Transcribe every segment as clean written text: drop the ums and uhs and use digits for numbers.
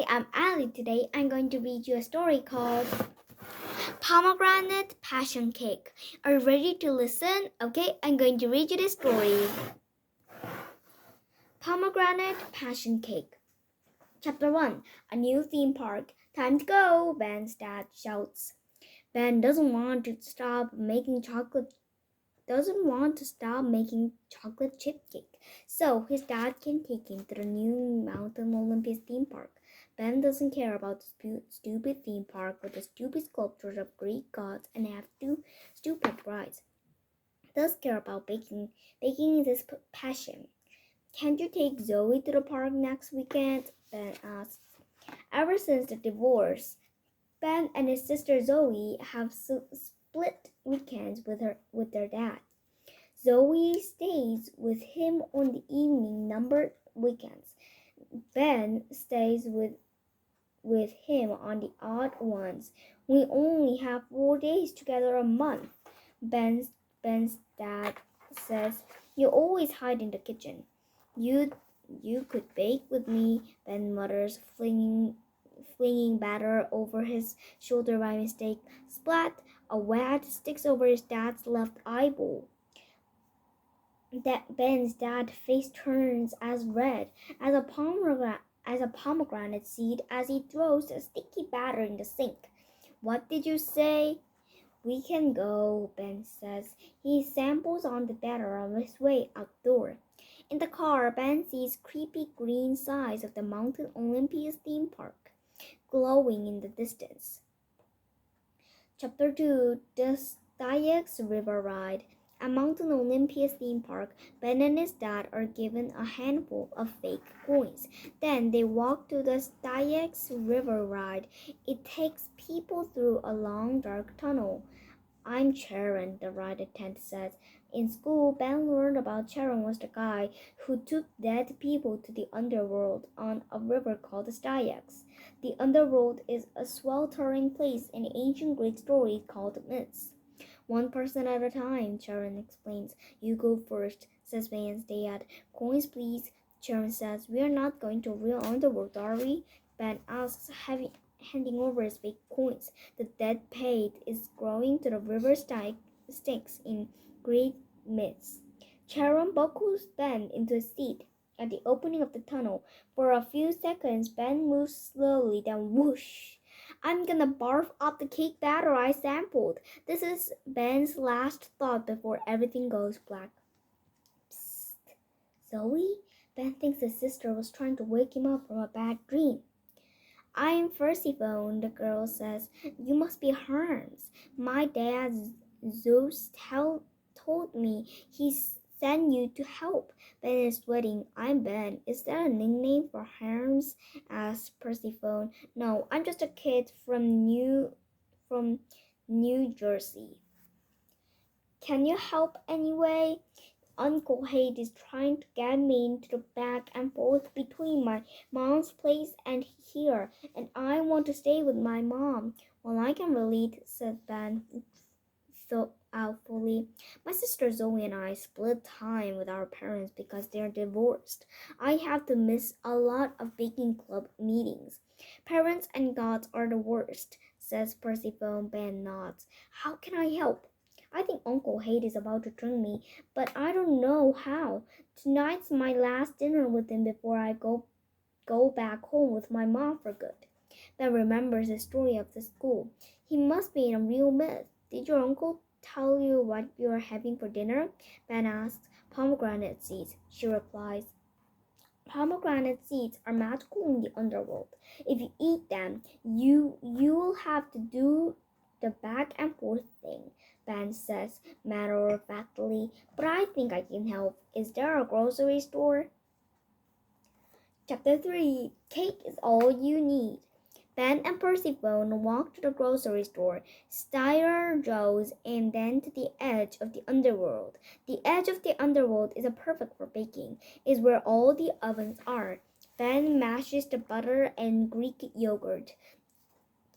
I'm Elly. Today I'm going to read you a story called Pomegranate Passion Cake. Are you ready to listen? Okay, I'm going to read you the story. Pomegranate Passion Cake. Chapter 1. A new theme park. Time to go, Ben's dad shouts. Ben doesn't want to stop making chocolate chip cake, so his dad can take him to the new Mountain Olympus theme park. Ben doesn't care about the stupid theme park with the stupid sculptures of Greek gods and have two stupid rides. He does care about baking is his passion. Can't you take Zoe to the park next weekend? Ben asks. Ever since the divorce, Ben and his sister Zoe have split weekends with their dad. Zoe stays with him on the evening numbered weekends. Ben stays with him on the odd ones. We only have 4 days together a month. Ben's dad says, "You always hide in the kitchen." You could bake with me," Ben mutters, flinging batter over his shoulder by mistake. Splat! A wad sticks over his dad's left eyeball. That Ben's dad's face turns as red as a pomegranate seed as he throws a sticky batter in the sink. "What did you say?" "We can go," Ben says. He samples on the batter on his way outdoor. In the car, Ben sees creepy green sides of the Mountain Olympus theme park glowing in the distance. Chapter 2. The Styx River Ride. At Mountain Olympus theme park, Ben and his dad are given a handful of fake coins. Then they walk to the Styx River Ride. It takes people through a long dark tunnel. "I'm Charon," the ride attendant says. In school, Ben learned about Charon was the guy who took dead people to the underworld on a river called the Styx. The underworld is a sweltering place in ancient Greek stories called myths. "One person at a time," Charon explains. "You go first," says Ben's dad. "Coins, please," Charon says. "We are not going to real underworld, are we?" Ben asks, handing over his fake coins. The dead pate is growing to the river Styx in great myths. Charon buckles Ben into a seat at the opening of the tunnel. For a few seconds, Ben moves slowly, then whoosh. "I'm gonna barf up the cake batter I sampled." This is Ben's last thought before everything goes black. "Psst, Zoe?" Ben thinks his sister was trying to wake him up from a bad dream. "I'm Persephone," the girl says. "You must be Hermes. My dad Zeus told me he sent you to help. Ben is sweating. "I'm Ben. Is that a nickname for Hermes?" asks Persephone. "No, I'm just a kid from New Jersey." "Can you help anyway?" "Uncle Hate is trying to get me into the back and forth between my mom's place and here, and I want to stay with my mom." "Well, I can relate," said Ben thoughtfully. "My sister Zoe and I split time with our parents because they're divorced. I have to miss a lot of baking club meetings." "Parents and gods are the worst," says Persephone. Ben nods. "How can I help?" "I think Uncle Hate is about to drink me, but I don't know how. Tonight's my last dinner with him before I go back home with my mom for good." Ben remembers the story of the school. He must be a real myth. "Did your uncle tell you what you're having for dinner?" Ben asks. "Pomegranate seeds," she replies. "Pomegranate seeds are magical in the underworld. If you eat them, you'll have to do the back and forth thing," Ben says matter-of-factly. "But I think I can help. Is there a grocery store?" Chapter 3. Cake is all you need. Ben and Persephone walk to the grocery store, Styr Joe's, and then to the edge of the underworld. The edge of the underworld is perfect for baking. It's where all the ovens are. Ben mashes the butter and Greek yogurt.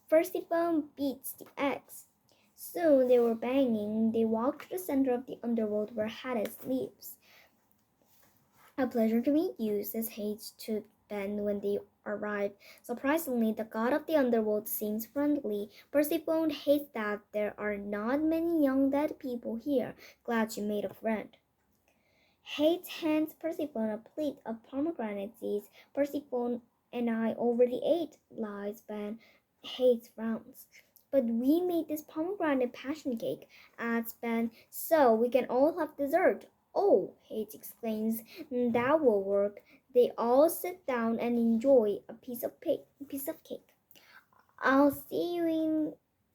Persephone beats the eggs. Soon they were banging. They walked to the center of the underworld where Hades lives. "A pleasure to meet you," says Hades to Ben when they arrive. Surprisingly, the god of the underworld seems friendly. Persephone hates that there are not many young dead people here. Glad she made a friend. Hate hands Persephone a plate of pomegranate seeds. Persephone and I already ate, lies Ben. Hate frowns. But we made this pomegranate passion cake, adds Ben, so we can all have dessert. Oh, Hate exclaims, that will work. They all sit down and enjoy a piece of cake. I'll see you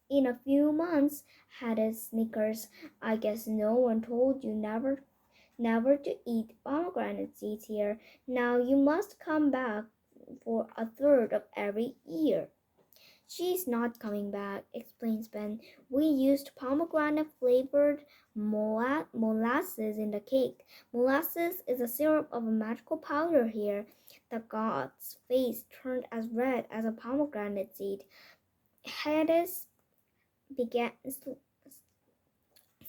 in a few months, Hades snickers. I guess no one told you never to eat pomegranate seeds here. Now you must come back for a third of every year. She's not coming back, explains Ben. We used pomegranate flavored molasses in the cake. Molasses is a syrup of a magical powder here. The god's face turned as red as a pomegranate seed. Hades began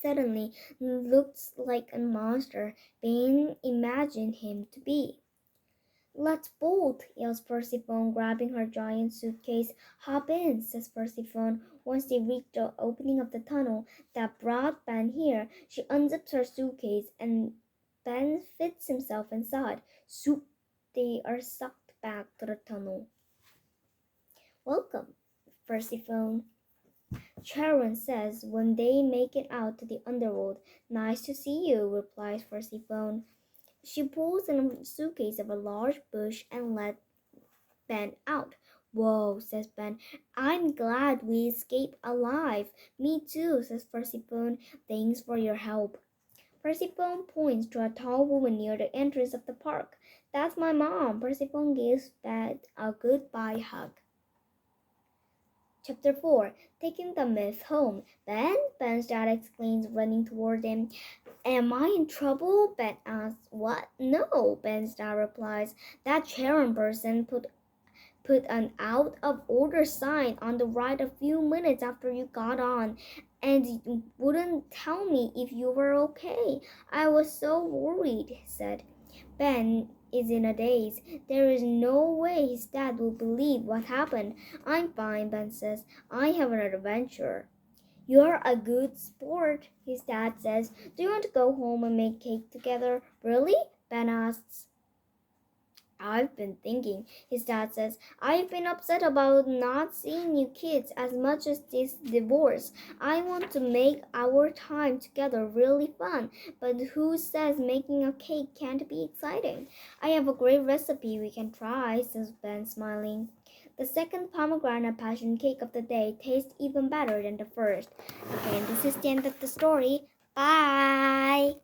suddenly looks like a monster Ben imagined him to be. Let's bolt, yells Persephone, grabbing her giant suitcase. Hop in, says Persephone. Once they reach the opening of the tunnel that brought Ben here, she unzips her suitcase and Ben fits himself inside. Soup, they are sucked back to the tunnel. Welcome, Persephone, Charon says when they make it out to the underworld. Nice to see you, replies Persephone. She pulls a suitcase of a large bush and lets Ben out. Whoa, says Ben. I'm glad we escaped alive. Me too, says Persephone. Thanks for your help. Persephone points to a tall woman near the entrance of the park. That's my mom. Persephone gives Ben a goodbye hug. Chapter 4. Taking the myth home. Ben's dad exclaims, running toward him. Am I in trouble? Ben asks. What? No, Ben's dad replies. That Charon person put an out of order sign on the ride a few minutes after you got on and wouldn't tell me if you were okay. I was so worried, he said. Ben is in a daze. There is no way his dad will believe what happened. I'm fine, Ben says. I have an adventure. You're a good sport, his dad says. Do you want to go home and make cake together? Really? Ben asks. I've been thinking, his dad says. I've been upset about not seeing you kids as much as this divorce. I want to make our time together really fun, but who says making a cake can't be exciting? I have a great recipe we can try, says Ben, smiling. The second pomegranate passion cake of the day tastes even better than the first. Again, this is the end of the story. Bye!